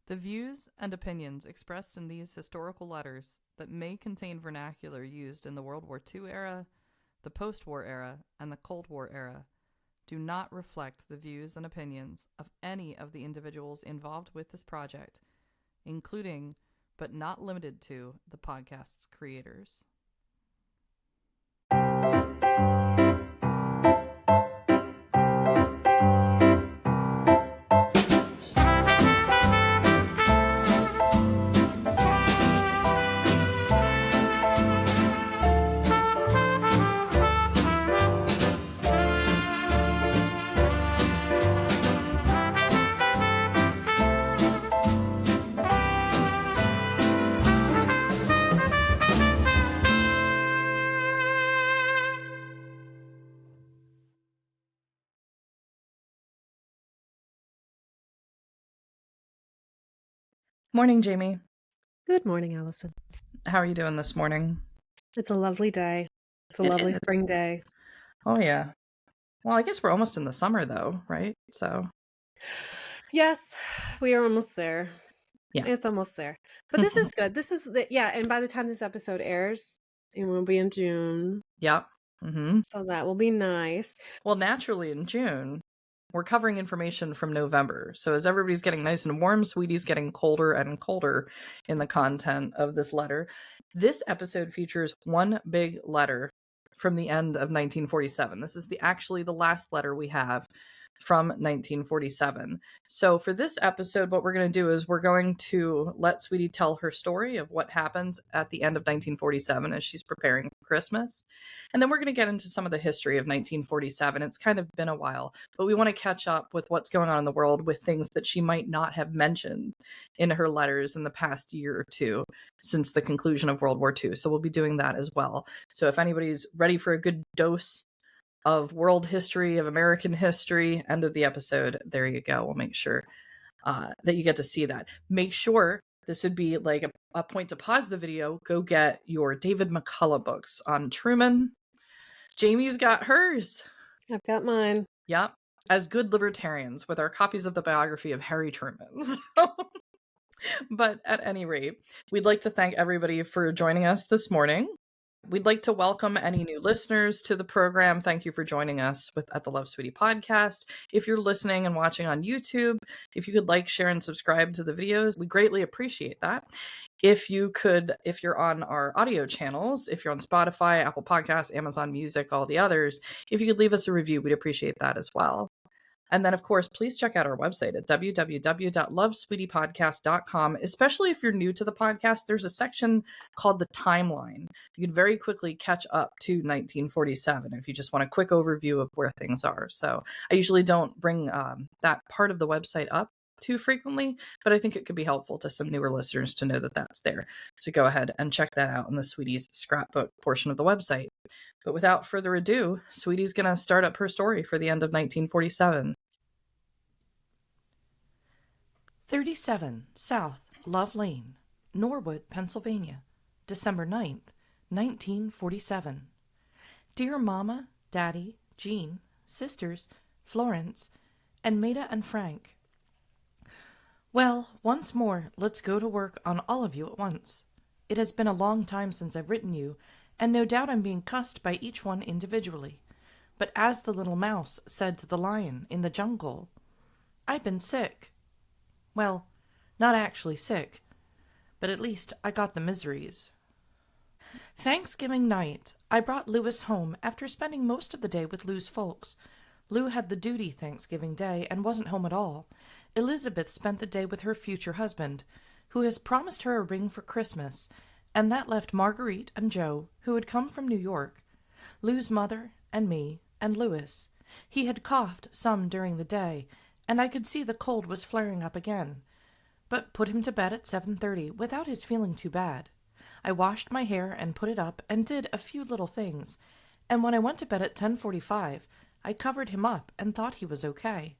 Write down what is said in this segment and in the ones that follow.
The views and opinions expressed in these historical letters that may contain vernacular used in the World War II era, the post-war era, and the Cold War era do not reflect the views and opinions of any of the individuals involved with this project, including, but not limited to, the podcast's creators. Morning, Jamie. Good morning, Allison. How are you doing this morning? It's a lovely day. It's a lovely spring day. Oh, yeah. Well, I guess we're almost in the summer, though, right? So, Yes, we are almost there. yeah. It's almost there. But this is good. This is and by the time this episode airs, it will be in June. Yeah. Mm-hmm. So that will be nice. Well, naturally, in June, we're covering information from November. So as everybody's getting nice and warm, Sweetie's getting colder and colder in the content of this letter. This episode features one big letter from the end of 1947. This is actually the last letter we have from 1947. So for this episode, what we're going to do is we're going to let Sweetie tell her story of what happens at the end of 1947 as she's preparing for Christmas. And then we're going to get into some of the history of 1947. It's kind of been a while, but we want to catch up with what's going on in the world with things that she might not have mentioned in her letters in the past year or two since the conclusion of World War II. So we'll be doing that as well. So if anybody's ready for a good dose of world history, of American history, end of the episode, there you go. We'll make sure that you get to see that. Make sure, this would be like a point to pause the video, go get your David McCullough books on Truman. Jamie's got hers. I've got mine. Yep. As good libertarians with our copies of the biography of Harry Truman. But at any rate, we'd like to thank everybody for joining us this morning. We'd like to welcome any new listeners to the program. Thank you for joining us at the Love Sweetie podcast. If you're listening and watching on YouTube, if you could like, share, and subscribe to the videos, we greatly appreciate that. If you're on our audio channels, if you're on Spotify, Apple Podcasts, Amazon Music, all the others, if you could leave us a review, we'd appreciate that as well. And then, of course, please check out our website at www.lovesweetiepodcast.com. Especially if you're new to the podcast, there's a section called the timeline. You can very quickly catch up to 1947 if you just want a quick overview of where things are. So I usually don't bring that part of the website up too frequently, but I think it could be helpful to some newer listeners to know that that's there. So go ahead and check that out in the Sweetie's scrapbook portion of the website. But without further ado, Sweetie's going to start up her story for the end of 1947. 37 South Love Lane, Norwood, Pennsylvania, December 9th, 1947. Dear Mama, Daddy, Jean, sisters, Florence, and Maida and Frank. Well, once more, let's go to work on all of you at once. It has been a long time since I've written you, and no doubt I'm being cussed by each one individually. But as the little mouse said to the lion in the jungle, I've been sick. Well, not actually sick, but at least I got the miseries. Thanksgiving night, I brought Louis home after spending most of the day with Lou's folks. Lou had the duty Thanksgiving Day and wasn't home at all. Elizabeth spent the day with her future husband, who has promised her a ring for Christmas, and that left Marguerite and Joe, who had come from New York, Lou's mother, and me, and Louis. He had coughed some during the day, and I could see the cold was flaring up again, but put him to bed at 7:30 without his feeling too bad. I washed my hair and put it up and did a few little things, and when I went to bed at 10:45, I covered him up and thought he was okay.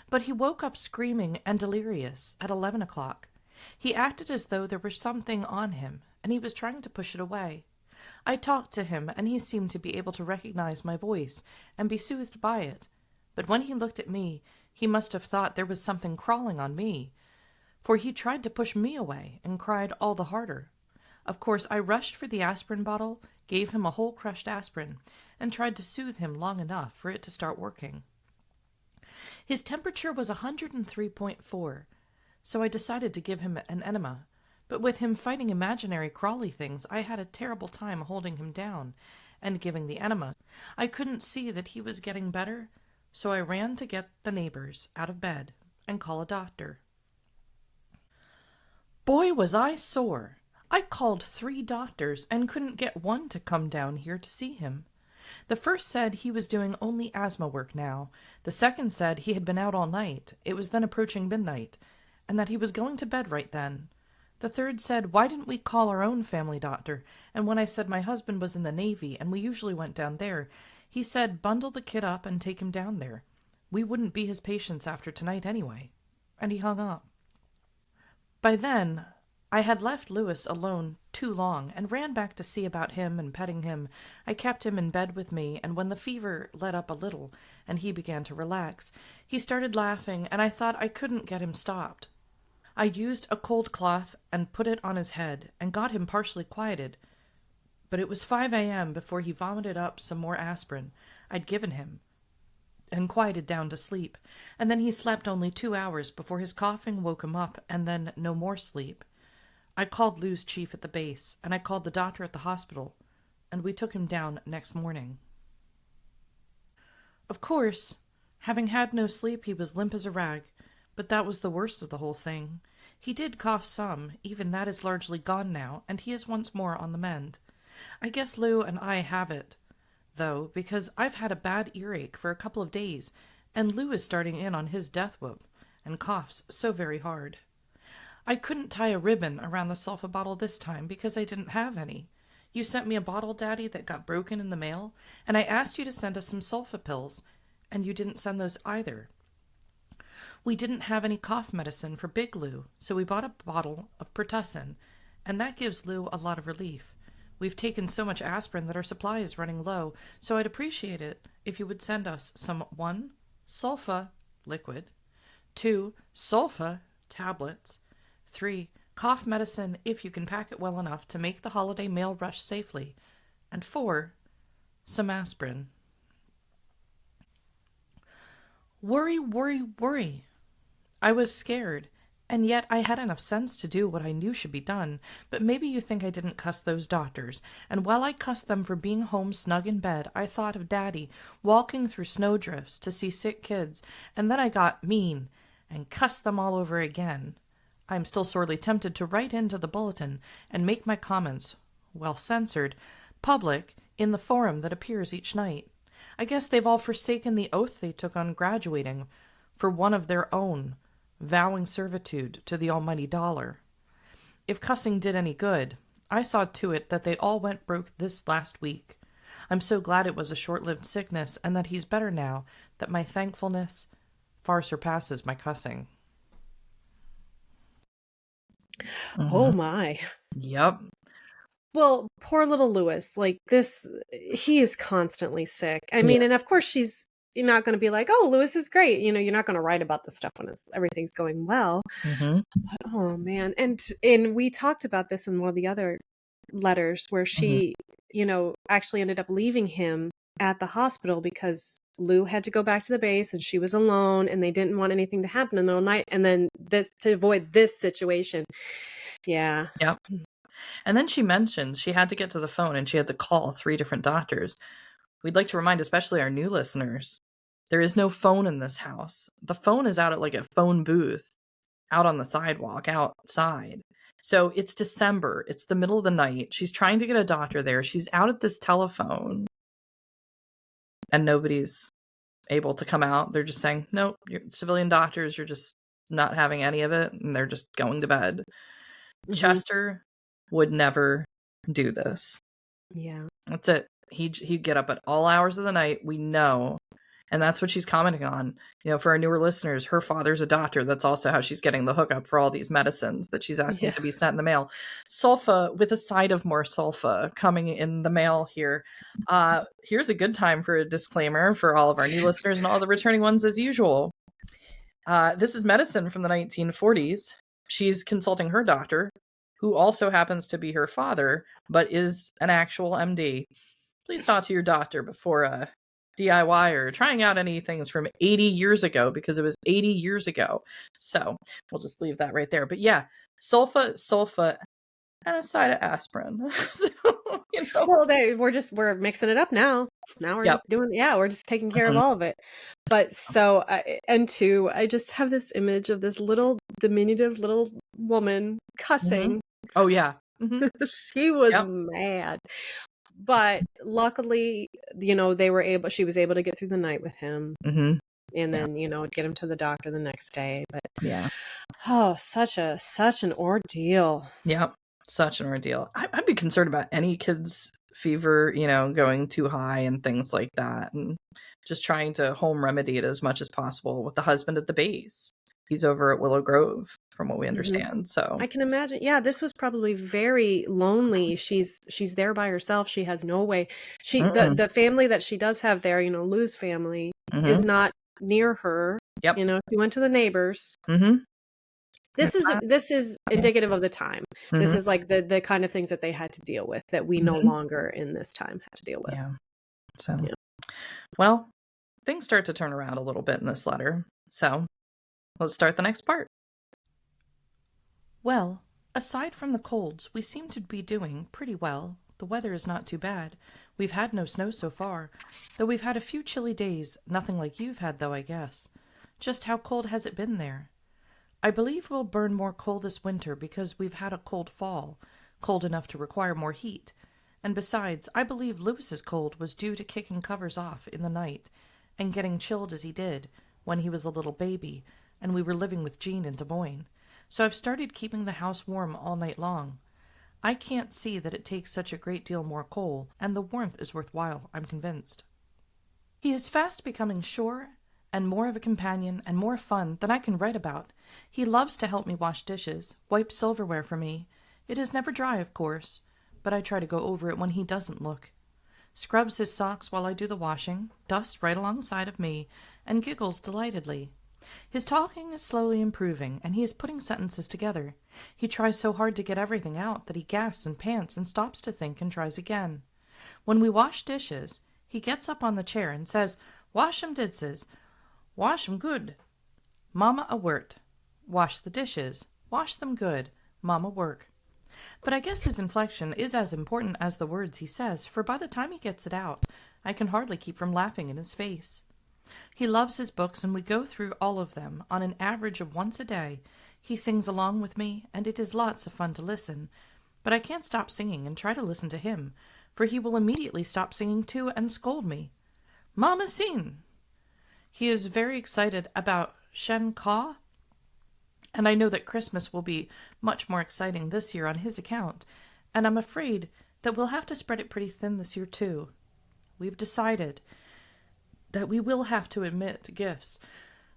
But he woke up screaming and delirious at 11 o'clock. He acted as though there was something on him, and he was trying to push it away. I talked to him, and he seemed to be able to recognize my voice and be soothed by it. But when he looked at me, he must have thought there was something crawling on me, for he tried to push me away and cried all the harder. Of course, I rushed for the aspirin bottle, gave him a whole crushed aspirin, and tried to soothe him long enough for it to start working. His temperature was 103.4, so I decided to give him an enema. But with him fighting imaginary crawly things, I had a terrible time holding him down and giving the enema. I couldn't see that he was getting better, so I ran to get the neighbors out of bed and call a doctor. Boy, was I sore. I called 3 doctors and couldn't get one to come down here to see him. The first said he was doing only asthma work now. The second said he had been out all night. It was then approaching midnight, and that he was going to bed right then. The third said, why didn't we call our own family doctor? And when I said my husband was in the Navy and we usually went down there, he said, bundle the kid up and take him down there. We wouldn't be his patients after tonight anyway. And he hung up. By then, I had left Louis alone too long and ran back to see about him and petting him. I kept him in bed with me, and when the fever let up a little and he began to relax, he started laughing, and I thought I couldn't get him stopped. I used a cold cloth and put it on his head and got him partially quieted. But it was 5 a.m. before he vomited up some more aspirin I'd given him and quieted down to sleep, and then he slept only 2 hours before his coughing woke him up, and then no more sleep. I called Lou's chief at the base, and I called the doctor at the hospital, and we took him down next morning. Of course, having had no sleep, he was limp as a rag, but that was the worst of the whole thing. He did cough some, even that is largely gone now, and he is once more on the mend. I guess Lou and I have it, though, because I've had a bad earache for a couple of days, and Lou is starting in on his death whoop, and coughs so very hard. I couldn't tie a ribbon around the sulfa bottle this time because I didn't have any. You sent me a bottle, Daddy, that got broken in the mail, and I asked you to send us some sulfa pills, and you didn't send those either. We didn't have any cough medicine for Big Lou, so we bought a bottle of Pertussin, and that gives Lou a lot of relief. We've taken so much aspirin that our supply is running low, so I'd appreciate it if you would send us some 1. Sulfa liquid, 2. Sulfa tablets, 3. Cough medicine if you can pack it well enough to make the holiday mail rush safely, and 4. Some aspirin. Worry, worry, worry. I was scared, and yet I had enough sense to do what I knew should be done, but maybe you think I didn't cuss those doctors, and while I cussed them for being home snug in bed, I thought of Daddy walking through snowdrifts to see sick kids, and then I got mean and cussed them all over again. I'm still sorely tempted to write into the bulletin and make my comments, well censored, public in the forum that appears each night. I guess they've all forsaken the oath they took on graduating for one of their own, vowing servitude to the almighty dollar. If cussing did any good, I saw to it that they all went broke this last week. I'm so glad it was a short-lived sickness and that he's better now that my thankfulness far surpasses my cussing. Oh my. Yep. Well, poor little Louis, like this, he is constantly sick. I mean, and of course she's not going to be like, oh, Louis is great. You know, you're not going to write about the stuff when everything's going well. Mm-hmm. But, oh man. And we talked about this in one of the other letters where she, you know, actually ended up leaving him at the hospital because Lou had to go back to the base and she was alone and they didn't want anything to happen in the middle of the night. And then this, to avoid this situation. Yeah. Yep. And then she mentioned she had to get to the phone and she had to call 3 different doctors. We'd like to remind especially our new listeners, there is no phone in this house. The phone is out at like a phone booth out on the sidewalk outside. So it's December. It's the middle of the night. She's trying to get a doctor there. She's out at this telephone and nobody's able to come out. They're just saying, nope, you're civilian doctors. You're just not having any of it. And they're just going to bed. Mm-hmm. Chester would never do this. Yeah. That's it. He'd get up at all hours of the night. We know. And that's what she's commenting on. You know, for our newer listeners, her father's a doctor. That's also how she's getting the hookup for all these medicines that she's asking to be sent in the mail. Sulfa with a side of more sulfa coming in the mail here. Here's a good time for a disclaimer for all of our new listeners and all the returning ones as usual. This is medicine from the 1940s. she's consulting her doctor, who also happens to be her father, but is an actual MD. Please talk to your doctor before DIY or trying out any things from 80 years ago, because it was 80 years ago. So we'll just leave that right there. But yeah, sulfa, and a side of aspirin. So, Well, we're mixing it up now. Now we're just we're just taking care of all of it. But so, and two, I just have this image of this little diminutive little woman cussing. Oh yeah. She was mad. But luckily, she was able to get through the night with him. And then, get him to the doctor the next day. But such an ordeal. Yeah, such an ordeal. I'd be concerned about any kid's fever, going too high and things like that, and just trying to home remedy it as much as possible with the husband at the base. He's over at Willow Grove, from what we understand. So I can imagine. Yeah, this was probably very lonely. She's there by herself. She has no way. The family that she does have there, Lou's family, is not near her. Yep. She went to the neighbors. This is indicative of the time. This is like the kind of things that they had to deal with that we no longer in this time have to deal with. Yeah. So, well, things start to turn around a little bit in this letter. So let's start the next part. Well, aside from the colds, we seem to be doing pretty well. The weather is not too bad. We've had no snow so far, though we've had a few chilly days. Nothing like you've had, though, I guess. Just how cold has it been there? I believe we'll burn more coal this winter because we've had a cold fall, cold enough to require more heat. And besides, I believe Lewis's cold was due to kicking covers off in the night and getting chilled as he did when he was a little baby and we were living with Jean in Des Moines. So I've started keeping the house warm all night long. I can't see that it takes such a great deal more coal, and the warmth is worthwhile, I'm convinced. He is fast becoming sure and more of a companion and more fun than I can write about. He loves to help me wash dishes, wipe silverware for me. It is never dry, of course, but I try to go over it when he doesn't look. Scrubs his socks while I do the washing, dusts right alongside of me, and giggles delightedly. His talking is slowly improving, and he is putting sentences together. He tries so hard to get everything out that he gasps and pants and stops to think and tries again. When we wash dishes, he gets up on the chair and says, "Wash 'em didses. Wash 'em good. Mama a wort. Wash the dishes. Wash them good. Mama work." But I guess his inflection is as important as the words he says, for by the time he gets it out, I can hardly keep from laughing in his face. He loves his books, and we go through all of them on an average of once a day. He sings along with me, and it is lots of fun to listen. But I can't stop singing and try to listen to him, for he will immediately stop singing too and scold me. "Mama sing!" He is very excited about Shen Ka, and I know that Christmas will be much more exciting this year on his account, and I'm afraid that we'll have to spread it pretty thin this year too. We've decided that we will have to admit gifts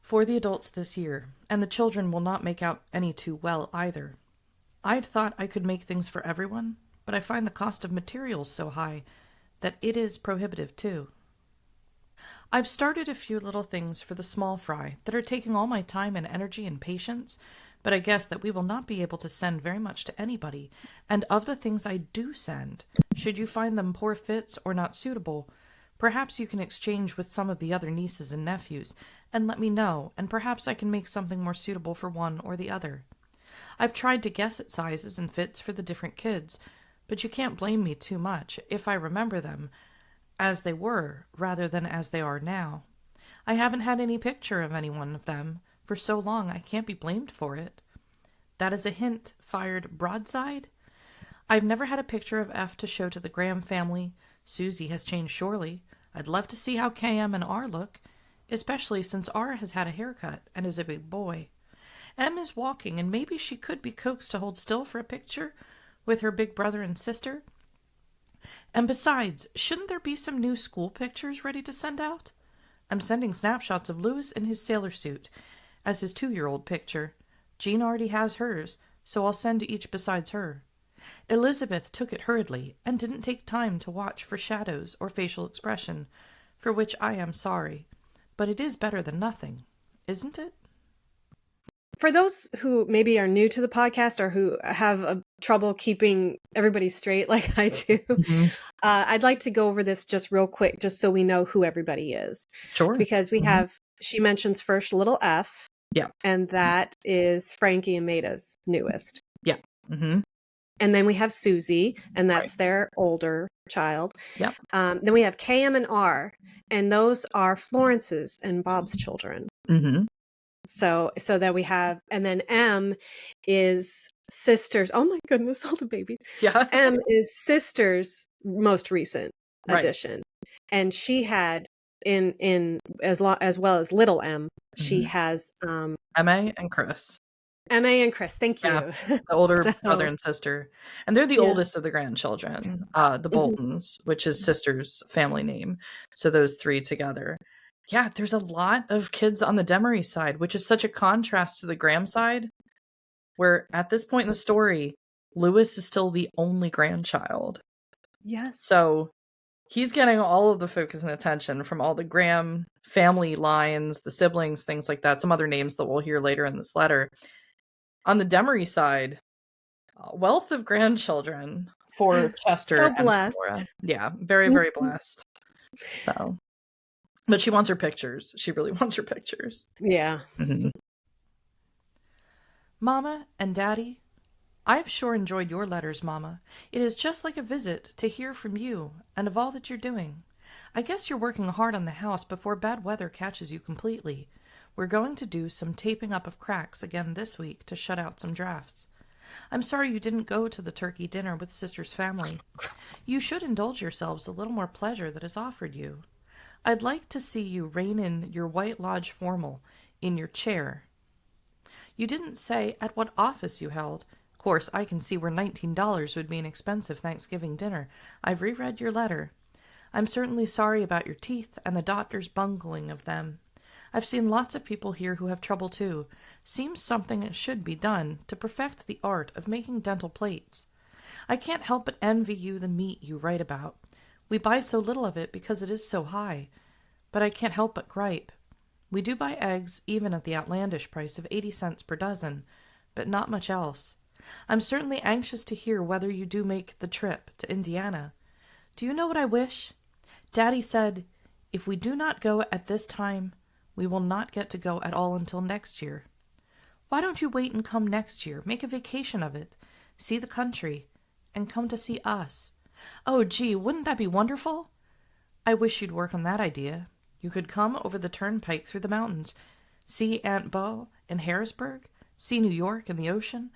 for the adults this year, and the children will not make out any too well either. I'd thought I could make things for everyone, but I find the cost of materials so high that it is prohibitive too. I've started a few little things for the small fry that are taking all my time and energy and patience, but I guess that we will not be able to send very much to anybody, and of the things I do send, should you find them poor fits or not suitable, perhaps you can exchange with some of the other nieces and nephews, and let me know, and perhaps I can make something more suitable for one or the other. I've tried to guess at sizes and fits for the different kids, but you can't blame me too much if I remember them as they were rather than as they are now. I haven't had any picture of any one of them for so long I can't be blamed for it. That is a hint fired broadside. I've never had a picture of F to show to the Graham family. Susie has changed surely. I'd love to see how KM and R look, especially since R has had a haircut and is a big boy. M is walking, and maybe she could be coaxed to hold still for a picture with her big brother and sister. And besides, shouldn't there be some new school pictures ready to send out? I'm sending snapshots of Louis in his sailor suit as his 2-year-old picture. Jean already has hers, so I'll send each besides her. Elizabeth took it hurriedly and didn't take time to watch for shadows or facial expression, for which I am sorry. But it is better than nothing, isn't it? for those who maybe are new to the podcast or who have trouble keeping everybody straight like I do, I'd like to go over this just real quick, just so we know who everybody is. Sure. Because we have, she mentions first little F. Yeah. And that is Frankie and Maida's newest. Yeah. Mm-hmm. And then we have Susie, and that's their older child. Yep. Then we have KM and R, and those are Florence's and Bob's children. Mm-hmm. So that we have, and then M is sister's. Oh my goodness, all the babies. Yeah. M is sister's most recent addition, and she had in as well as little M, she has M.A. and Chris. M.A. and Chris, thank you. Yeah, the older brother and sister. And they're the oldest of the grandchildren, the Boltons, which is sister's family name. So those three together. Yeah, there's a lot of kids on the Demaree side, which is such a contrast to the Graham side, where at this point in the story, Lewis is still the only grandchild. Yes. So he's getting all of the focus and attention from all the Graham family lines, the siblings, things like that. Some other names that we'll hear later in this letter. On the Demaree side, wealth of grandchildren for Chester. So blessed. And Flora. Yeah, very, very blessed. So, but she wants her pictures. She really wants her pictures. Yeah. Mm-hmm. Mama and Daddy, I've sure enjoyed your letters, Mama. It is just like a visit to hear from you and of all that you're doing. I guess you're working hard on the house before bad weather catches you completely. We're going to do some taping up of cracks again this week to shut out some drafts. I'm sorry you didn't go to the turkey dinner with Sister's family. You should indulge yourselves a little more pleasure that is offered you. I'd like to see you rein in your White Lodge formal in your chair. You didn't say at what office you held. Of course, I can see where $19 would be an expensive Thanksgiving dinner. I've reread your letter. I'm certainly sorry about your teeth and the doctor's bungling of them. I've seen lots of people here who have trouble too. Seems something should be done to perfect the art of making dental plates. I can't help but envy you the meat you write about. We buy so little of it because it is so high. But I can't help but gripe. We do buy eggs even at the outlandish price of 80 cents per dozen, but not much else. I'm certainly anxious to hear whether you do make the trip to Indiana. Do you know what I wish? Daddy said, if we do not go at this time, we will not get to go at all until next year. Why don't you wait and come next year? Make a vacation of it. See the country. And come to see us. Oh, gee, wouldn't that be wonderful? I wish you'd work on that idea. You could come over the turnpike through the mountains. See Aunt Beau in Harrisburg. See New York and the ocean.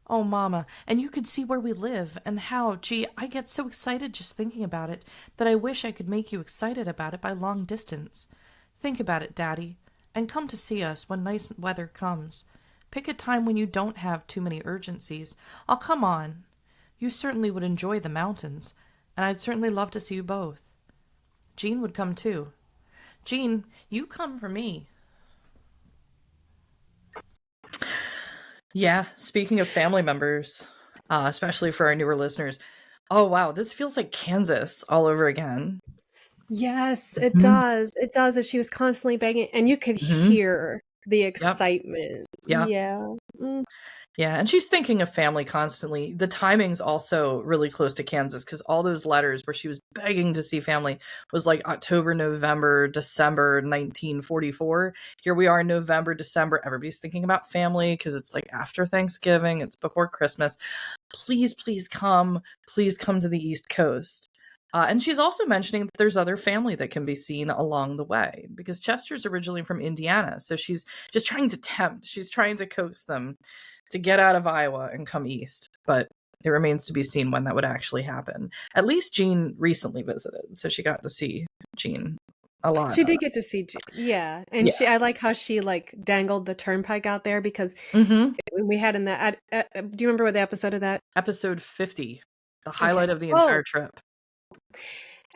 Oh, Mama, and you could see where we live and how, gee, I get so excited just thinking about it that I wish I could make you excited about it by long distance. Think about it, Daddy, and come to see us when nice weather comes. Pick a time when you don't have too many urgencies. I'll come on. You certainly would enjoy the mountains, and I'd certainly love to see you both. Jean would come too. Jean, you come for me. Yeah, speaking of family members, especially for our newer listeners, oh wow, this feels like Kansas all over again. Yes, it does. It does. And she was constantly begging, and you could hear the excitement. Yep. Yeah. Yeah, and she's thinking of family constantly. The timing's also really close to Kansas because all those letters where she was begging to see family was like October, November, December 1944. Here we are in November, December. Everybody's thinking about family because it's like after Thanksgiving. It's before Christmas. Please, please come. Please come to the East Coast. And she's also mentioning that there's other family that can be seen along the way because Chester's originally from Indiana. So she's just trying to tempt. She's trying to coax them to get out of Iowa and come east. But it remains to be seen when that would actually happen. At least Jean recently visited. So she got to see Jean a lot. She did get to see Jean. Yeah. And I like how she like dangled the turnpike out there because we had in that. Do you remember what the episode of that? Episode 50. The highlight of the entire trip.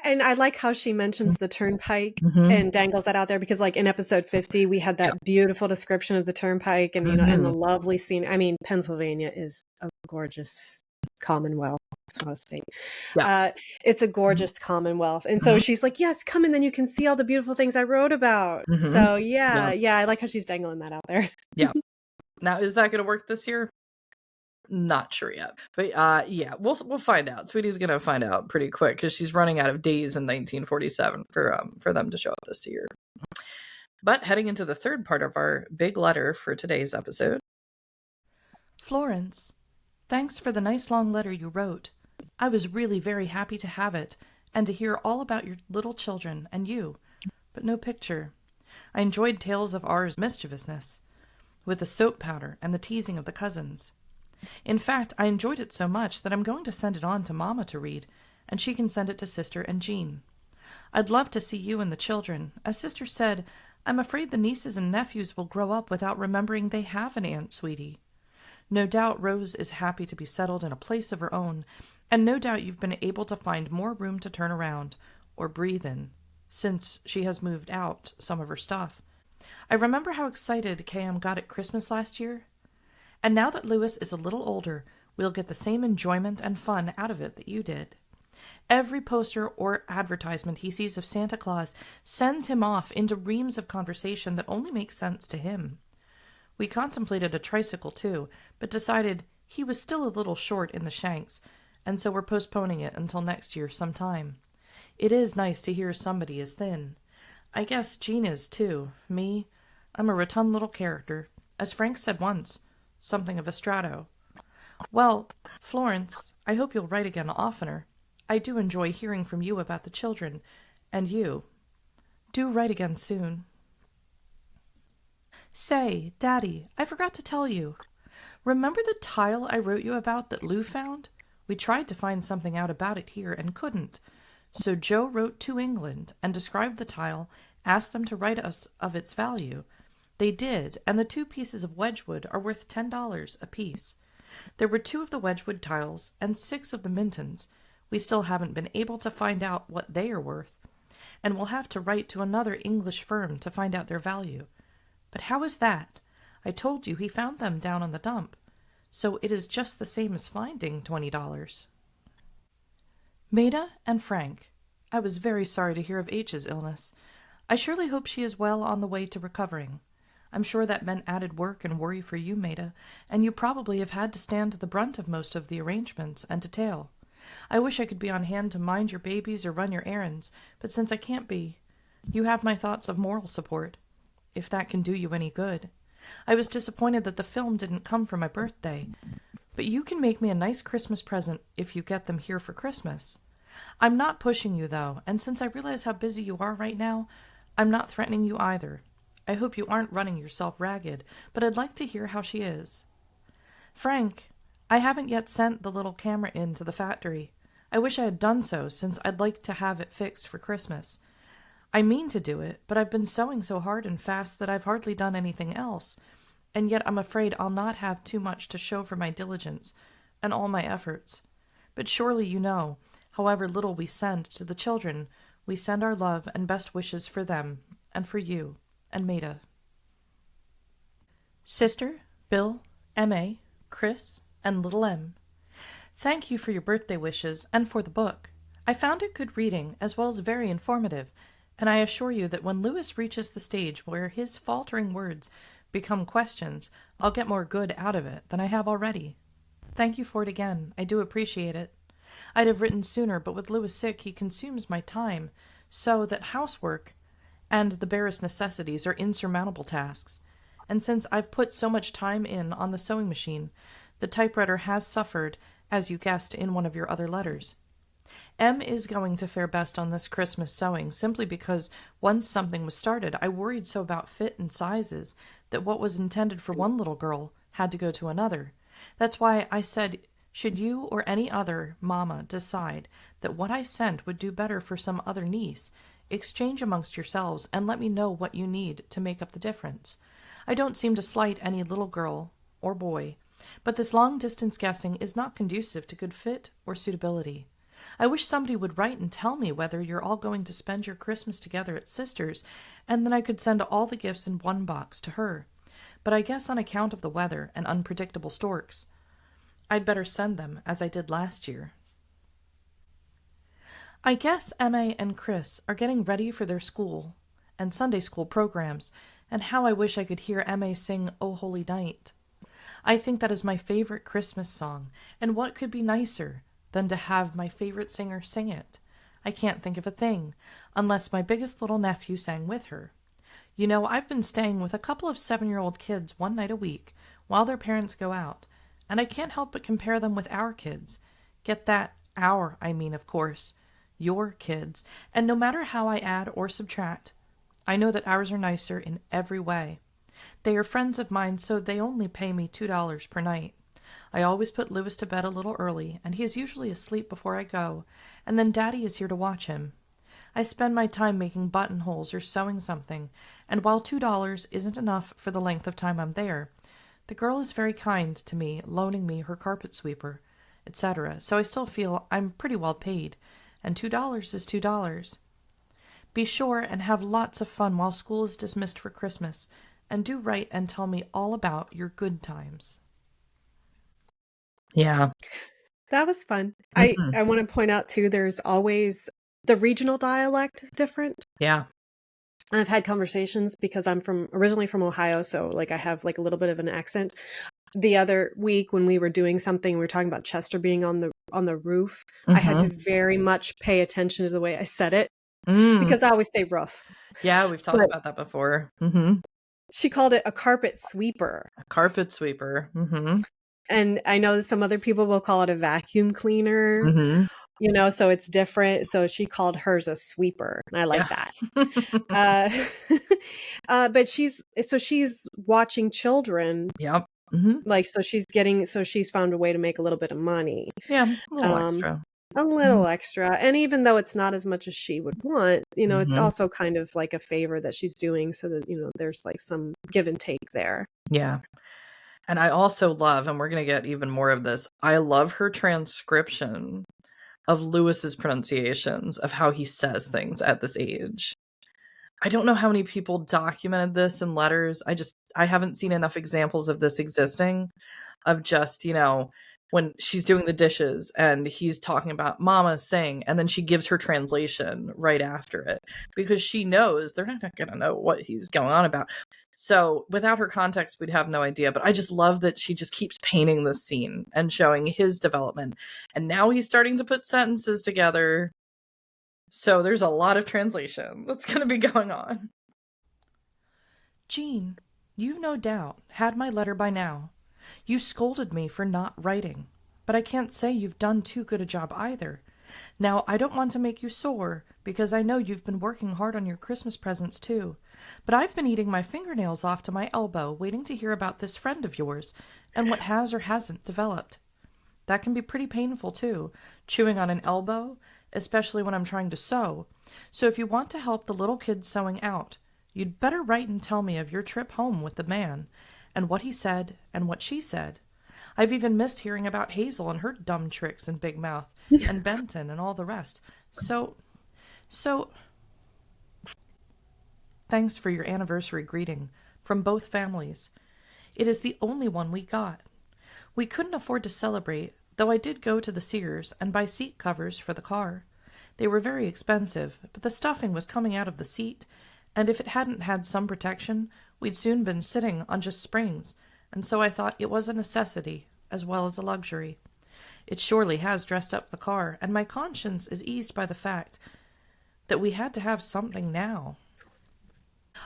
And I like how she mentions the turnpike and dangles that out there because like in episode 50, we had that beautiful description of the turnpike and, you know, and the lovely scene. I mean, Pennsylvania is a gorgeous commonwealth. It's not a state. Yeah. It's a gorgeous commonwealth. And so she's like, yes, come and then you can see all the beautiful things I wrote about. So yeah, I like how she's dangling that out there. Yeah. Now, is that going to work this year? Not sure yet. But yeah, we'll find out. Sweetie's going to find out pretty quick because she's running out of days in 1947 for them to show up this year. But heading into the third part of our big letter for today's episode. Florence, thanks for the nice long letter you wrote. I was really very happy to have it and to hear all about your little children and you, but no picture. I enjoyed tales of ours mischievousness, with the soap powder and the teasing of the cousins. In fact, I enjoyed it so much that I'm going to send it on to Mama to read, and she can send it to Sister and Jean. I'd love to see you and the children. As Sister said, I'm afraid the nieces and nephews will grow up without remembering they have an Aunt Sweetie. No doubt Rose is happy to be settled in a place of her own, and no doubt you've been able to find more room to turn around, or breathe in, since she has moved out some of her stuff. I remember how excited K.M. got at Christmas last year. And now that Louis is a little older, we'll get the same enjoyment and fun out of it that you did. Every poster or advertisement he sees of Santa Claus sends him off into reams of conversation that only make sense to him. We contemplated a tricycle too, but decided he was still a little short in the shanks, and so we're postponing it until next year sometime. It is nice to hear somebody is thin. I guess Jean is too. Me, I'm a rotund little character. As Frank said once, something of a strato. Well, Florence, I hope you'll write again oftener. I do enjoy hearing from you about the children, and you. Do write again soon. Say, Daddy, I forgot to tell you. Remember the tile I wrote you about that Lou found? We tried to find something out about it here and couldn't. So Joe wrote to England and described the tile, asked them to write us of its value. They did, and the 2 pieces of Wedgwood are worth $10 apiece. There were 2 of the Wedgwood tiles and 6 of the Mintons. We still haven't been able to find out what they are worth, and we'll have to write to another English firm to find out their value. But how is that? I told you he found them down on the dump, so it is just the same as finding $20. Maida and Frank, I was very sorry to hear of H's illness. I surely hope she is well on the way to recovering. I'm sure that meant added work and worry for you, Maida, and you probably have had to stand the brunt of most of the arrangements and detail. I wish I could be on hand to mind your babies or run your errands, but since I can't be, you have my thoughts of moral support, if that can do you any good. I was disappointed that the film didn't come for my birthday, but you can make me a nice Christmas present if you get them here for Christmas. I'm not pushing you, though, and since I realize how busy you are right now, I'm not threatening you either. I hope you aren't running yourself ragged, but I'd like to hear how she is. Frank, I haven't yet sent the little camera in to the factory. I wish I had done so, since I'd like to have it fixed for Christmas. I mean to do it, but I've been sewing so hard and fast that I've hardly done anything else, and yet I'm afraid I'll not have too much to show for my diligence and all my efforts. But surely you know, however little we send to the children, we send our love and best wishes for them, and for you, and Maida. Sister, Bill, M.A., Chris, and little M. Thank you for your birthday wishes and for the book. I found it good reading as well as very informative, and I assure you that when Louis reaches the stage where his faltering words become questions, I'll get more good out of it than I have already. Thank you for it again. I do appreciate it. I'd have written sooner, but with Louis sick, he consumes my time, so that housework and the barest necessities are insurmountable tasks. And since I've put so much time in on the sewing machine, the typewriter has suffered, as you guessed in one of your other letters. M is going to fare best on this Christmas sewing, simply because once something was started, I worried so about fit and sizes that what was intended for one little girl had to go to another. That's why I said, should you or any other mama decide that what I sent would do better for some other niece, exchange amongst yourselves and let me know what you need to make up the difference. I don't seem to slight any little girl or boy, but this long-distance guessing is not conducive to good fit or suitability. I wish somebody would write and tell me whether you're all going to spend your Christmas together at Sister's, and then I could send all the gifts in one box to her. But I guess on account of the weather and unpredictable storks, I'd better send them as I did last year. I guess Emma and Chris are getting ready for their school and Sunday school programs, and how I wish I could hear Emma sing O Holy Night I think that is my favorite Christmas song, and what could be nicer than to have my favorite singer sing it? I can't think of a thing, unless my biggest little nephew sang with her. You know, I've been staying with a couple of 7-year-old kids one night a week while their parents go out, and I can't help but compare them with our kids. Get that? Our, I mean, of course. Your kids. And no matter how I add or subtract, I know that ours are nicer in every way. They are friends of mine, so they only pay me $2 per night. I always put Louis to bed a little early, and he is usually asleep before I go, and then Daddy is here to watch him. I spend my time making buttonholes or sewing something, and while $2 isn't enough for the length of time I'm there, the girl is very kind to me, loaning me her carpet sweeper, etc., so I still feel I'm pretty well paid, and $2 is $2. Be sure and have lots of fun while school is dismissed for Christmas, and do write and tell me all about your good times. Yeah. That was fun. Mhm. I want to point out too, there's always the regional dialect is different. Yeah. I've had conversations because I'm originally from Ohio, so like I have like a little bit of an accent. The other week when we were doing something, we were talking about Chester being on the roof. I had to very much pay attention to the way I said it because I always say roof. Yeah, we've talked about that before. She called it a carpet sweeper. A carpet sweeper. And I know that some other people will call it a vacuum cleaner. You know, so it's different. So she called hers a sweeper, and I like that. But she's watching children. Yep. Like, so she's found a way to make a little bit of money. Yeah, a little extra. A little extra. And even though it's not as much as she would want, you know, it's also kind of like a favor that she's doing so that, you know, there's like some give and take there. Yeah. And I also love, and we're going to get even more of this, I love her transcription of Lewis's pronunciations of how he says things at this age. I don't know how many people documented this in letters. I haven't seen enough examples of this existing, of just, you know, when she's doing the dishes and he's talking about mama saying, and then she gives her translation right after it because she knows they're not going to know what he's going on about. So without her context, we'd have no idea. But I just love that she just keeps painting this scene and showing his development. And now he's starting to put sentences together. So there's a lot of translation that's going to be going on. Jean, you've no doubt had my letter by now. You scolded me for not writing, but I can't say you've done too good a job either. Now, I don't want to make you sore, because I know you've been working hard on your Christmas presents too, but I've been eating my fingernails off to my elbow waiting to hear about this friend of yours and what has or hasn't developed. That can be pretty painful too, chewing on an elbow, especially when I'm trying to sew. So if you want to help the little kid sewing out, you'd better write and tell me of your trip home with the man, and what he said and what she said. I've even missed hearing about Hazel and her dumb tricks and big mouth, and Benton and all the rest. So, thanks for your anniversary greeting from both families. It is the only one we got. We couldn't afford to celebrate, though I did go to the Sears and buy seat covers for the car. They were very expensive, but the stuffing was coming out of the seat, and if it hadn't had some protection, we'd soon been sitting on just springs, and so I thought it was a necessity as well as a luxury. It surely has dressed up the car, and my conscience is eased by the fact that we had to have something now.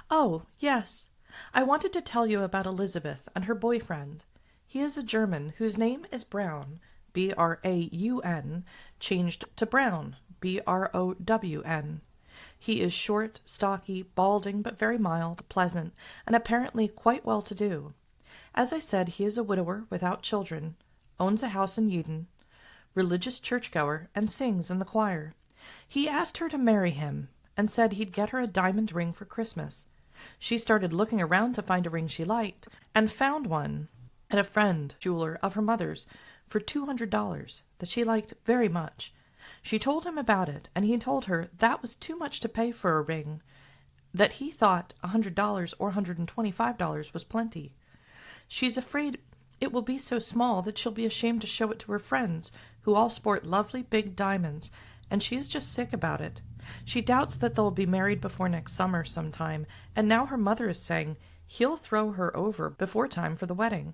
Oh, yes, I wanted to tell you about Elizabeth and her boyfriend. He is a German whose name is Brown, Braun, changed to Brown, Brown. He is short, stocky, balding, but very mild, pleasant, and apparently quite well-to-do. As I said, he is a widower without children, owns a house in Eden, religious churchgoer, and sings in the choir. He asked her to marry him, and said he'd get her a diamond ring for Christmas. She started looking around to find a ring she liked, and found one at a friend jeweler of her mother's for $200 that she liked very much. She told him about it, and he told her that was too much to pay for a ring, that he thought $100 or $125 was plenty. She's afraid it will be so small that she'll be ashamed to show it to her friends, who all sport lovely big diamonds, and she is just sick about it. She doubts that they'll be married before next summer sometime, and now her mother is saying he'll throw her over before time for the wedding.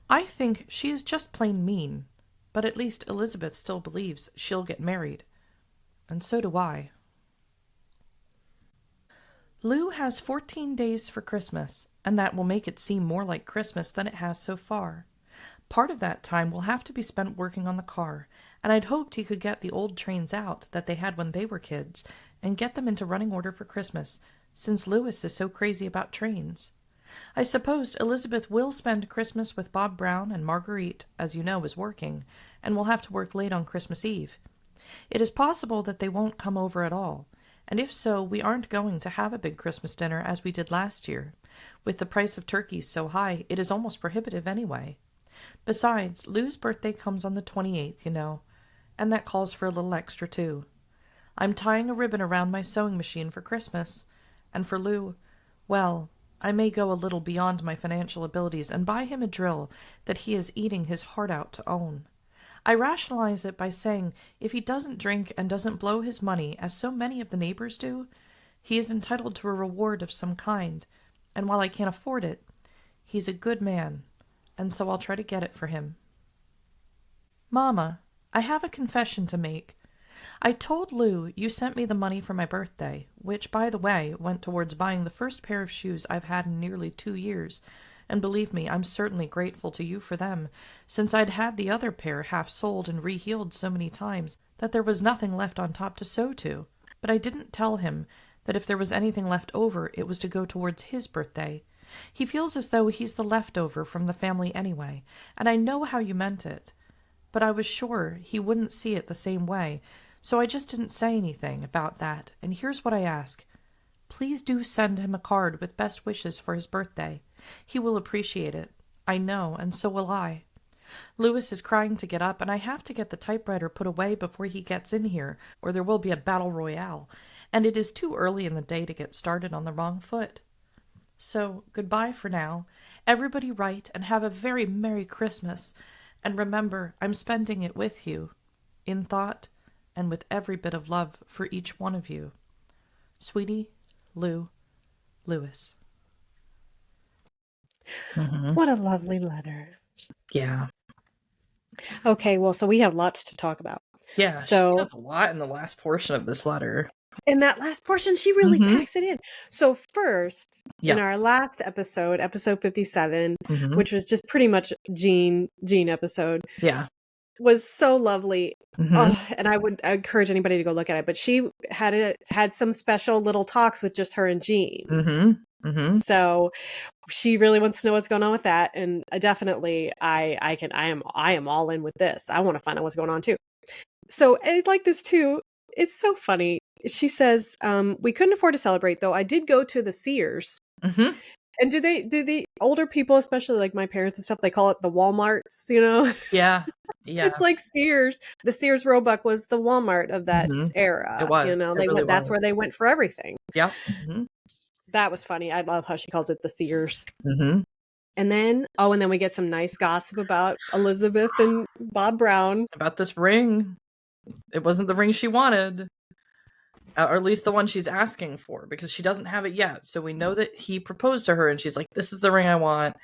I think she is just plain mean, but at least Elizabeth still believes she'll get married. And so do I. Lou has 14 days for Christmas, and that will make it seem more like Christmas than it has so far. Part of that time will have to be spent working on the car, and I'd hoped he could get the old trains out that they had when they were kids and get them into running order for Christmas, since Louis is so crazy about trains. I supposed Elizabeth will spend Christmas with Bob Brown, and Marguerite, as you know, is working, and will have to work late on Christmas Eve. It is possible that they won't come over at all, and if so, we aren't going to have a big Christmas dinner as we did last year. With the price of turkeys so high, it is almost prohibitive anyway. Besides, Lou's birthday comes on the 28th, you know, and that calls for a little extra too. I'm tying a ribbon around my sewing machine for Christmas, and for Lou, well, I may go a little beyond my financial abilities and buy him a drill that he is eating his heart out to own. I rationalize it by saying if he doesn't drink and doesn't blow his money, as so many of the neighbors do, he is entitled to a reward of some kind, and while I can't afford it, he's a good man, and so I'll try to get it for him. Mama, I have a confession to make. I told Lou you sent me the money for my birthday, which, by the way, went towards buying the first pair of shoes I've had in nearly 2 years, and believe me, I'm certainly grateful to you for them, since I'd had the other pair half soled and re-heeled so many times that there was nothing left on top to sew to. But I didn't tell him that if there was anything left over, it was to go towards his birthday. He feels as though he's the leftover from the family anyway, and I know how you meant it. But I was sure he wouldn't see it the same way, so I just didn't say anything about that, and here's what I ask. Please do send him a card with best wishes for his birthday. He will appreciate it. I know, and so will I. Louis is crying to get up, and I have to get the typewriter put away before he gets in here, or there will be a battle royale, and it is too early in the day to get started on the wrong foot. So, goodbye for now. Everybody write, and have a very Merry Christmas, and remember, I'm spending it with you, in thought, and with every bit of love for each one of you. Sweetie, Lou, Louis. Mm-hmm. What a lovely letter. Yeah. Okay, well, so we have lots to talk about. Yeah, So she does a lot in the last portion of this letter. in that last portion, she really Mhm. packs it in. So first, Yeah. in our last episode, episode 57, Mhm. which was just pretty much Jean episode, Yeah. was so lovely. Mhm. Oh, and I encourage anybody to go look at it. But she had some special little talks with just her and Jean. Mhm. Mhm. So she really wants to know what's going on with that, and definitely I am all in with this. I want to find out what's going on too. So I like this too. It's so funny. She says, we couldn't afford to celebrate, though I did go to the Sears. Mhm. And do the older people, especially like my parents and stuff, they call it the Walmarts, you know? Yeah. Yeah. It's like Sears. The Sears Roebuck was the Walmart of that Mhm. era. It was. You know, It they really went that's was. where they went for everything. Yep. Mhm. That was funny. I love how she calls it the Sears. Mhm. And then we get some nice gossip about Elizabeth and Bob Brown. About this ring. It wasn't the ring she wanted. Or at least the one she's asking for, because she doesn't have it yet. So we know that he proposed to her and she's like, this is the ring I want.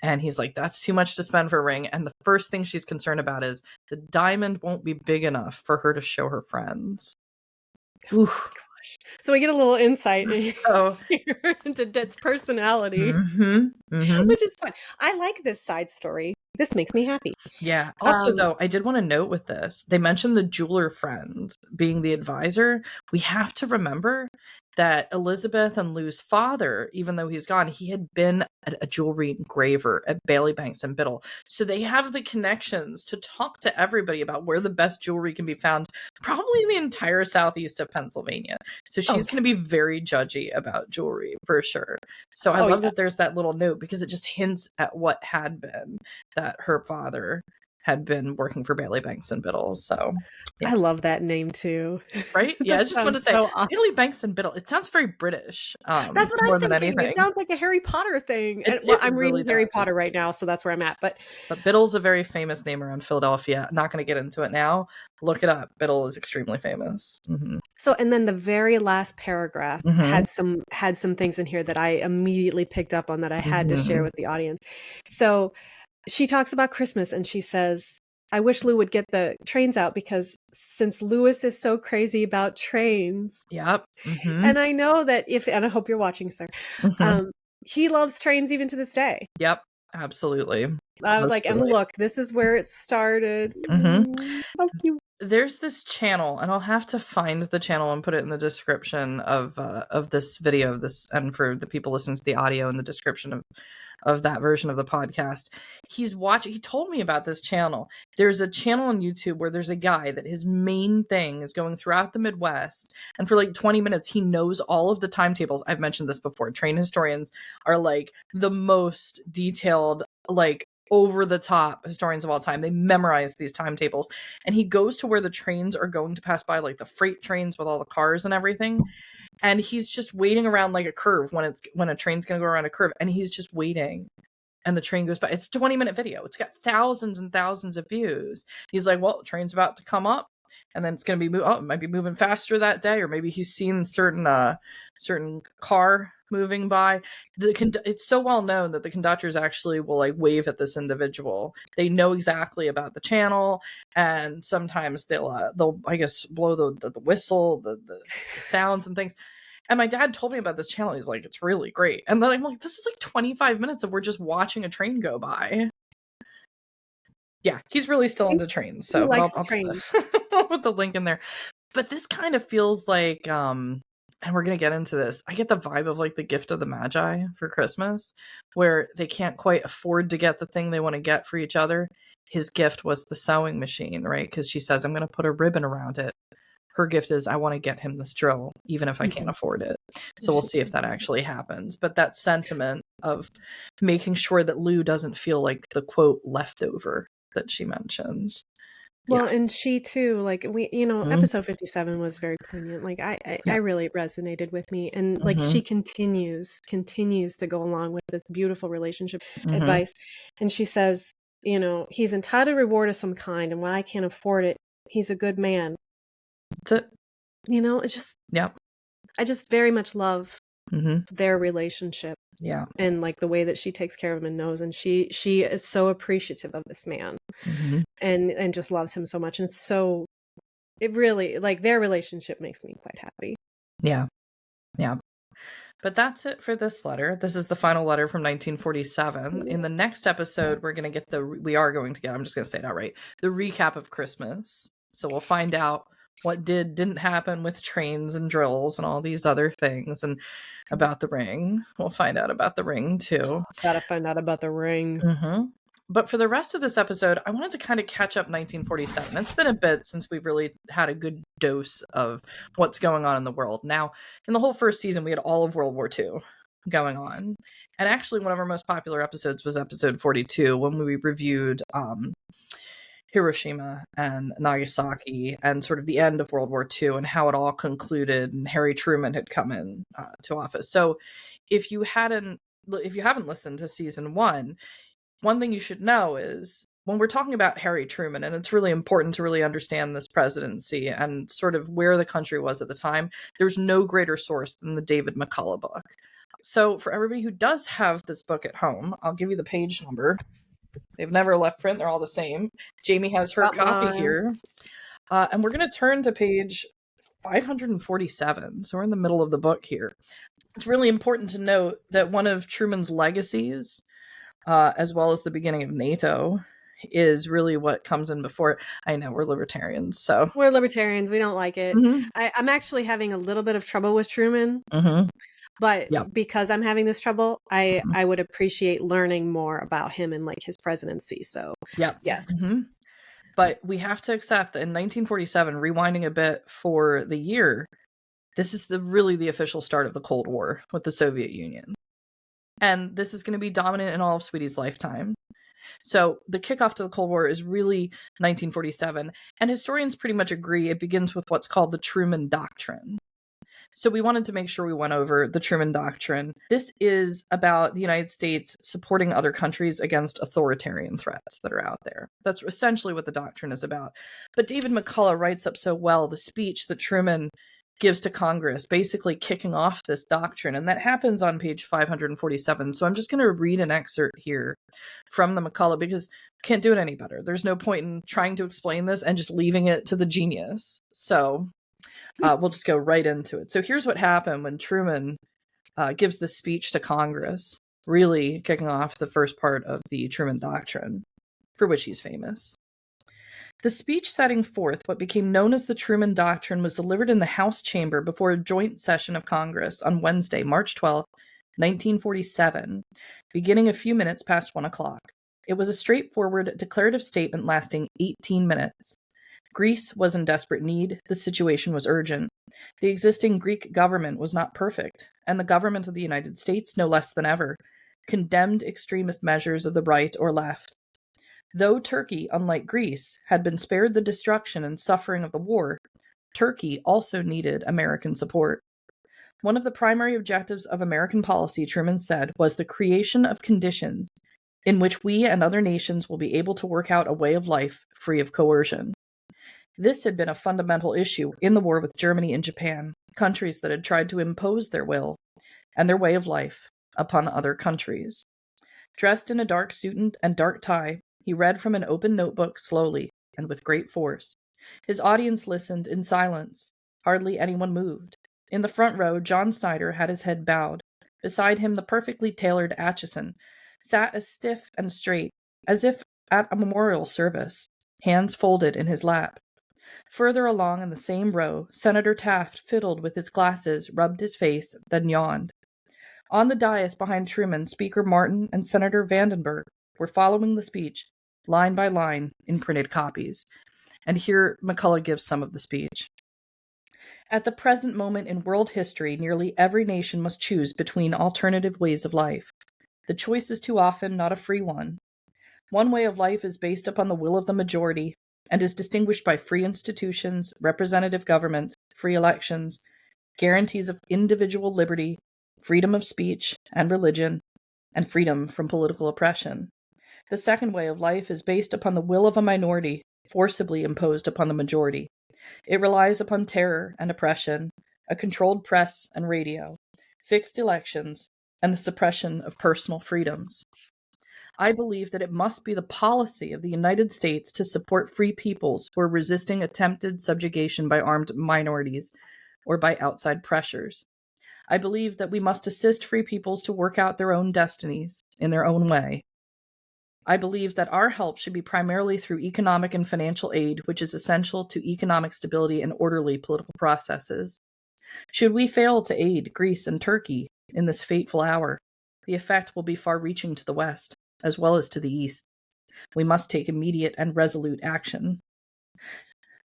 And he's like, that's too much to spend for a ring. And the first thing she's concerned about is the diamond won't be big enough for her to show her friends. Oof. So we get a little insight So, into Det's personality, mhm. which is fun. I like this side story. This makes me happy. Yeah. Also, though, I did want to note with this, they mentioned the jeweler friend being the advisor. We have to remember that Elizabeth and Lou's father, even though he's gone, he had been a jewelry engraver at Bailey Banks and Biddle. So they have the connections to talk to everybody about where the best jewelry can be found, probably in the entire southeast of Pennsylvania. So she's going to be very judgy about jewelry for sure. So I love that there's that little note, because it just hints at what had been, that her father had been working for Bailey Banks and Biddle. So yeah. I love that name too. Right? Yeah, I just want to say Bailey Banks and Biddle. It sounds very British. That's what more I'm than thinking. anything. It sounds like a Harry Potter thing. I'm really reading Harry does. Potter right now, so that's where I'm at. But Biddle's a very famous name around Philadelphia. I'm not going to get into it now. Look it up. Biddle is extremely famous. Mm-hmm. So, and then the very last paragraph had some things in here that I immediately picked up on that I had to share with the audience. So she talks about Christmas and she says, I wish Lou would get the trains out because since Lewis is so crazy about trains. Yep. Mm-hmm. And I know that and I hope you're watching, sir. Mm-hmm. He loves trains even to this day. Yep. Absolutely. I was like, and look, this is where it started. Mm-hmm. How cute. There's this channel, and I'll have to find the channel and put it in the description of this video, and for the people listening to the audio, in the description of that version of the podcast. He told me about this channel. There's a channel on YouTube where there's a guy that his main thing is going throughout the Midwest, and for like 20 minutes he knows all of the timetables. I've mentioned this before. Train historians are like the most detailed, like over the top historians of all time. They memorize these timetables, and he goes to where the trains are going to pass by, like the freight trains with all the cars and everything, and he's just waiting around like a curve when a train's going to go around a curve, and he's just waiting, and the train goes by. It's a 20-minute video. It's got thousands and thousands of views. He's like, well, the train's about to come up, and then it's going to be it might be moving faster that day, or maybe he's seen certain car moving by. It's so well known that the conductors actually will like wave at this individual. They know exactly about the channel, and sometimes they'll I guess blow the whistle, the sounds and things. And my dad told me about this channel. He's like, it's really great. And then I'm like, this is like 25 minutes of we're just watching a train go by. Yeah, he's really still into trains. So I'll put the link in there. But this kind of feels like, and we're going to get into this, I get the vibe of like the gift of the Magi for Christmas, where they can't quite afford to get the thing they want to get for each other. His gift was the sewing machine, right? Because she says, I'm going to put a ribbon around it. Her gift is, I want to get him this drill, even if I can't afford it. So we'll see if that actually happens. But that sentiment of making sure that Lou doesn't feel like the quote leftover that she mentions. Well, and she too, like episode 57 was very poignant. Like I really resonated with me, and like she continues to go along with this beautiful relationship advice, and she says, he's entitled to reward of some kind, and when I can't afford it, he's a good man. That's it. It's just I just very much love their relationship. Yeah. And like the way that she takes care of him and knows, and she is so appreciative of this man and just loves him so much. And it really, like, their relationship makes me quite happy. Yeah. Yeah. But that's it for this letter. This is the final letter from 1947. In the next episode, we're going to get I'm just going to say it outright, the recap of Christmas. So we'll find out what didn't happen with trains and drills and all these other things, and about the ring. We'll find out about the ring too. Gotta find out about the ring. But for the rest of this episode, I wanted to kind of catch up 1947. It's been a bit since we've really had a good dose of what's going on in the world. Now, in the whole first season, we had all of World War II going on. And actually, one of our most popular episodes was episode 42, when we reviewed Hiroshima and Nagasaki and sort of the end of World War II and how it all concluded, and Harry Truman had come in to office. So if you haven't listened to season one thing you should know is, when we're talking about Harry Truman, and it's really important to really understand this presidency and sort of where the country was at the time, there's no greater source than the David McCullough book. So for everybody who does have this book at home, I'll give you the page number. They've never left print. They're all the same. Jamie has her copy here. And we're going to turn to page 547. So we're in the middle of the book here. It's really important to note that one of Truman's legacies, as well as the beginning of NATO, is really what comes in before. I know we're libertarians, so. We're libertarians. We don't like it. I'm actually having a little bit of trouble with Truman. But because I'm having this trouble, I would appreciate learning more about him and like his presidency. So yes. But we have to accept that in 1947, rewinding a bit for the year, this is really the official start of the Cold War with the Soviet Union. And this is going to be dominant in all of Sweetie's lifetime. So the kickoff to the Cold War is really 1947. And historians pretty much agree it begins with what's called the Truman Doctrine. So we wanted to make sure we went over the Truman Doctrine. This is about the United States supporting other countries against authoritarian threats that are out there. That's essentially what the doctrine is about. But David McCullough writes up so well the speech that Truman gives to Congress, basically kicking off this doctrine. And that happens on page 547. So I'm just going to read an excerpt here from the McCullough because can't do it any better. There's no point in trying to explain this and just leaving it to the genius. So we'll just go right into it. So here's what happened when Truman gives the speech to Congress, really kicking off the first part of the Truman Doctrine, for which he's famous. The speech setting forth what became known as the Truman Doctrine was delivered in the House chamber before a joint session of Congress on Wednesday, March 12, 1947, beginning a few minutes past 1 o'clock. It was a straightforward, declarative statement lasting 18 minutes. Greece was in desperate need. The situation was urgent. The existing Greek government was not perfect, and the government of the United States, no less than ever, condemned extremist measures of the right or left. Though Turkey, unlike Greece, had been spared the destruction and suffering of the war, Turkey also needed American support. One of the primary objectives of American policy, Truman said, was the creation of conditions in which we and other nations will be able to work out a way of life free of coercion. This had been a fundamental issue in the war with Germany and Japan, countries that had tried to impose their will and their way of life upon other countries. Dressed in a dark suit and dark tie, he read from an open notebook slowly and with great force. His audience listened in silence. Hardly anyone moved. In the front row, John Snyder had his head bowed. Beside him, the perfectly tailored Atchison sat as stiff and straight, as if at a memorial service, hands folded in his lap. Further along in the same row, Senator Taft fiddled with his glasses, rubbed his face, then yawned. On the dais behind Truman, Speaker Martin and Senator Vandenberg were following the speech, line by line, in printed copies. And here McCullough gives some of the speech. At the present moment in world history, nearly every nation must choose between alternative ways of life. The choice is too often not a free one. One way of life is based upon the will of the majority and is distinguished by free institutions, representative government, free elections, guarantees of individual liberty, freedom of speech and religion, and freedom from political oppression. The second way of life is based upon the will of a minority, forcibly imposed upon the majority. It relies upon terror and oppression, a controlled press and radio, fixed elections, and the suppression of personal freedoms. I believe that it must be the policy of the United States to support free peoples who are resisting attempted subjugation by armed minorities or by outside pressures. I believe that we must assist free peoples to work out their own destinies in their own way. I believe that our help should be primarily through economic and financial aid, which is essential to economic stability and orderly political processes. Should we fail to aid Greece and Turkey in this fateful hour, the effect will be far-reaching to the West, as well as to the East. We must take immediate and resolute action.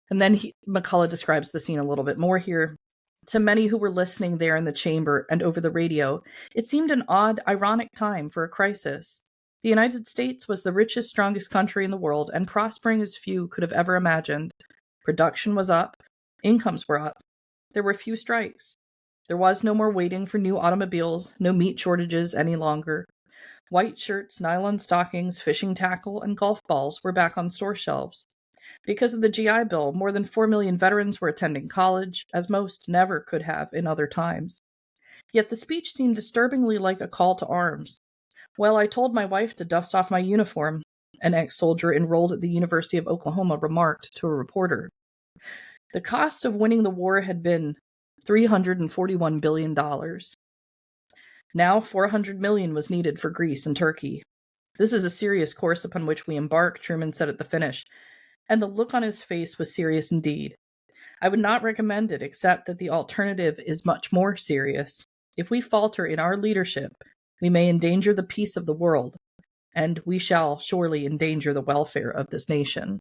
And then McCullough describes the scene a little bit more here. To many who were listening there in the chamber and over the radio, it seemed an odd, ironic time for a crisis. The United States was the richest, strongest country in the world, and prospering as few could have ever imagined. Production was up. Incomes were up. There were few strikes. There was no more waiting for new automobiles, no meat shortages any longer. White shirts, nylon stockings, fishing tackle, and golf balls were back on store shelves. Because of the GI Bill, more than 4 million veterans were attending college, as most never could have in other times. Yet the speech seemed disturbingly like a call to arms. Well, I told my wife to dust off my uniform, an ex-soldier enrolled at the University of Oklahoma remarked to a reporter. The cost of winning the war had been $341 billion. Now $400 million was needed for Greece and Turkey. This is a serious course upon which we embark, Truman said at the finish, and the look on his face was serious indeed. I would not recommend it, except that the alternative is much more serious. If we falter in our leadership, we may endanger the peace of the world, and we shall surely endanger the welfare of this nation.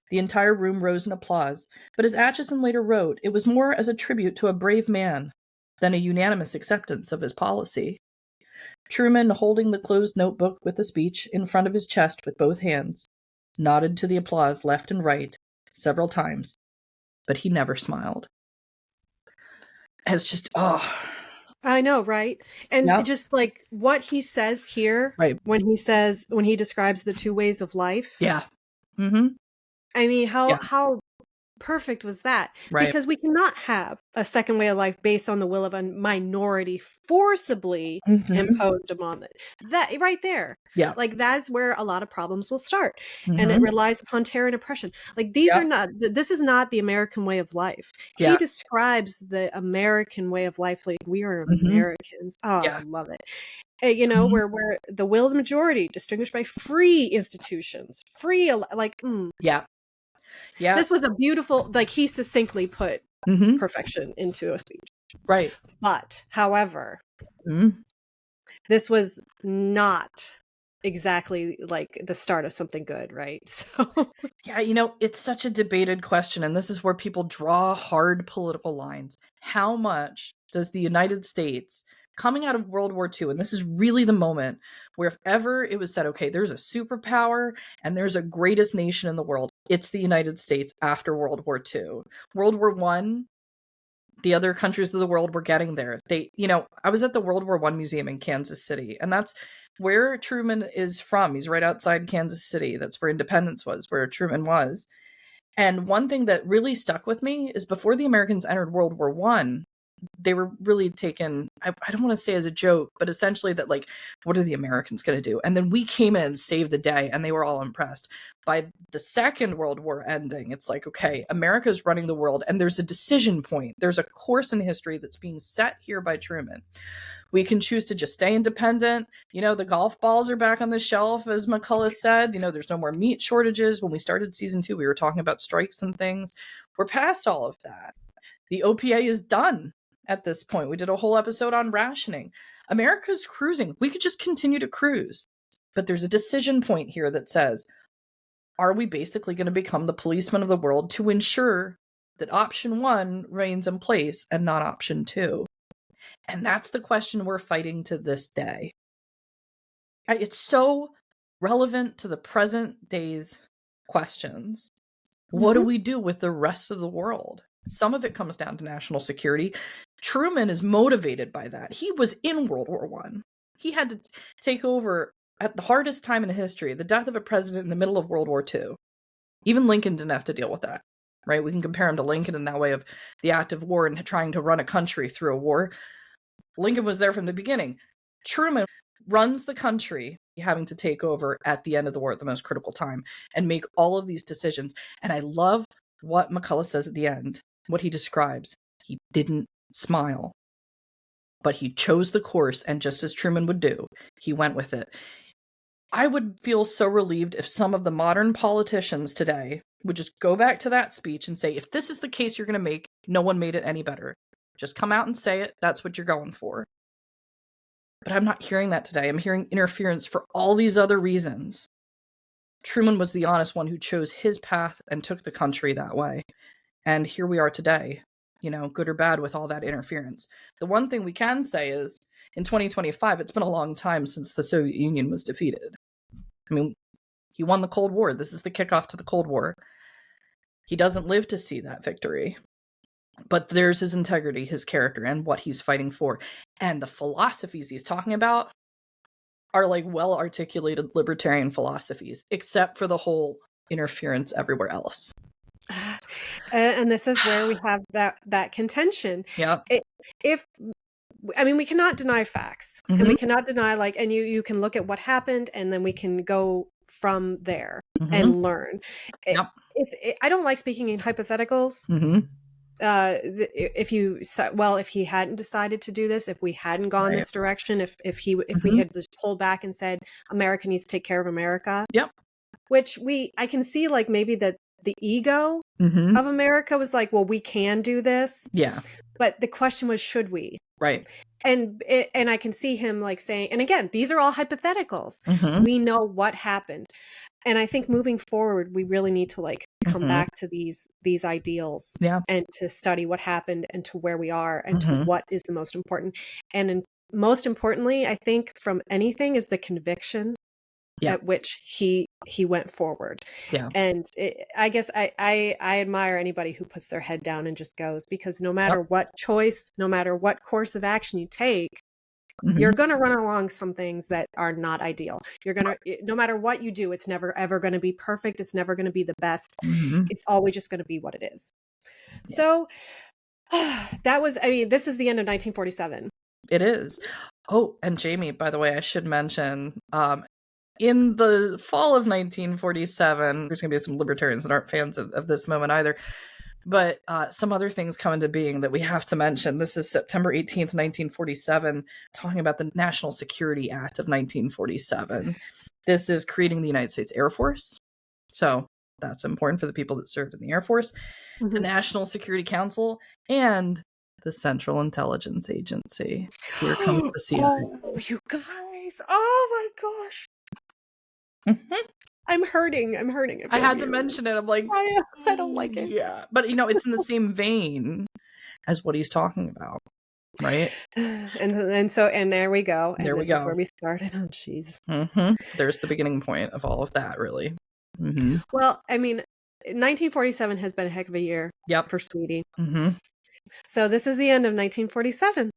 The entire room rose in applause, but as Atchison later wrote, it was more as a tribute to a brave man than a unanimous acceptance of his policy. Truman, holding the closed notebook with the speech in front of his chest with both hands, nodded to the applause left and right several times, but he never smiled. It's just, I know, right? And Yep. just like what he says here, Right. when he describes the two ways of life. Yeah. Mm-hmm. I mean, how perfect was that? Right. Because we cannot have a second way of life based on the will of a minority forcibly imposed upon it. That right there. Yeah. Like that's where a lot of problems will start. And it Mhm. relies upon terror and oppression. Like these are not, this is not the American way of life. He Yeah. describes the American way of life like we are Mhm. Americans. Oh, I Yeah. love it. You know, where the will of the majority distinguished by free institutions, Yeah. Yeah. this was a beautiful, like he succinctly put Mhm. perfection into a speech. Right. But, however, Mhm. this was not exactly like the start of something good, right? So Yeah, you know, it's such a debated question, and this is where people draw hard political lines. How much does the United States, coming out of World War II, and this is really the moment where if ever it was said, okay, there's a superpower and there's a greatest nation in the world, it's the United States after World War II. World War One, the other countries of the world were getting there. I was at the World War One museum in Kansas City, and that's where Truman is from. He's right outside Kansas City. That's where Independence was, where Truman was. And one thing that really stuck with me is before the Americans entered World War One, they were really taken, I don't want to say as a joke, but essentially that, like, what are the Americans going to do? And then we came in and saved the day, and they were all impressed. By the Second World War ending, it's like, okay, America's running the world, and there's a decision point. There's a course in history that's being set here by Truman. We can choose to just stay independent. The golf balls are back on the shelf, as McCullough said. There's no more meat shortages. When we started season 2, we were talking about strikes and things. We're past all of that. The OPA is done at this point. We did a whole episode on rationing. America's cruising. We could just continue to cruise. But there's a decision point here that says, are we basically going to become the policeman of the world to ensure that option 1 remains in place and not option 2? And that's the question we're fighting to this day. It's so relevant to the present day's questions. What do we do with the rest of the world? Some of it comes down to national security. Truman is motivated by that. He was in World War One. He had to take over at the hardest time in history, the death of a president in the middle of World War II. Even Lincoln didn't have to deal with that, right? We can compare him to Lincoln in that way of the act of war and trying to run a country through a war. Lincoln was there from the beginning. Truman runs the country having to take over at the end of the war at the most critical time and make all of these decisions. And I love what McCullough says at the end, what he describes. He didn't smile, but he chose the course, and just as Truman would do, he went with it. I would feel so relieved if some of the modern politicians today would just go back to that speech and say, if this is the case you're going to make, no one made it any better. Just come out and say it. That's what you're going for. But I'm not hearing that today. I'm hearing interference for all these other reasons. Truman was the honest one who chose his path and took the country that way. And here we are today, good or bad with all that interference. The one thing we can say is, in 2025, it's been a long time since the Soviet Union was defeated. I mean, he won the Cold War. This is the kickoff to the Cold War. He doesn't live to see that victory. But there's his integrity, his character, and what he's fighting for. And the philosophies he's talking about are like well-articulated libertarian philosophies, except for the whole interference everywhere else. And this is where we have that contention. Yeah. We cannot deny facts, and we cannot deny, and you can look at what happened, and then we can go from there and learn. I don't like speaking in hypotheticals. If he hadn't decided to do this, if we hadn't gone this direction, if we had just pulled back and said America needs to take care of America, which I can see, like, maybe that the ego of America was like, well, we can do this, but the question was, should we? Right. And I can see him like saying, and again, these are all hypotheticals. We know what happened. And I think moving forward, we really need to come back to these ideals and to study what happened and to where we are and to what is the most important. And most importantly, I think from anything is the conviction at which he went forward. And I guess I admire anybody who puts their head down and just goes, because no matter what choice, no matter what course of action you take, You're going to run along some things that are not ideal. You're going to, no matter what you do, it's never ever going to be perfect. It's never going to be the best. It's always just going to be what it is. Yeah. So that was, I mean, this is the end of 1947. It is. Oh, and Jamie, by the way, I should mention, in the fall of 1947, there's going to be some libertarians that aren't fans of this moment either. But some other things come into being that we have to mention. This is September 18th, 1947, talking about the National Security Act of 1947. This is creating the United States Air Force. So that's important for the people that served in the Air Force, the National Security Council, and the Central Intelligence Agency. Here comes the CIA. Oh, you guys. Oh, my gosh. I'm hurting. I had to mention it. I'm like, I don't like it. Yeah. But, it's in the same vein as what he's talking about, right? And there we go. And this is where we started. Oh, jeez. There's the beginning point of all of that, really. Well, I mean, 1947 has been a heck of a year for Sweetie. So this is the end of 1947.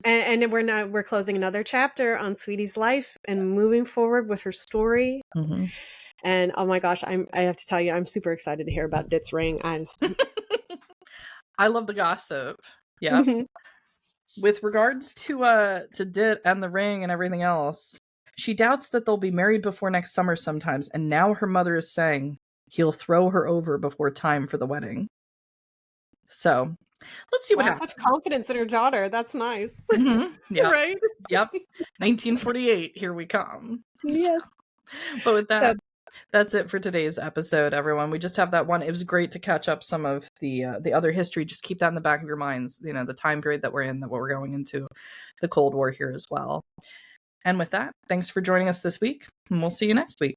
And we're closing another chapter on Sweetie's life and moving forward with her story. And oh my gosh, I have to tell you, I'm super excited to hear about Dit's ring. I love the gossip. Yeah. With regards to Dit and the ring and everything else, she doubts that they'll be married before next summer sometimes, and now her mother is saying he'll throw her over before time for the wedding. So let's see what happens. Such confidence in her daughter. That's nice. Yeah. Right? Yep. 1948. Here we come. Yes. But with that, that's it for today's episode, everyone. We just have that one. It was great to catch up some of the other history. Just keep that in the back of your minds. The time period that we're in, that we're going into, the Cold War here as well. And with that, thanks for joining us this week, and we'll see you next week.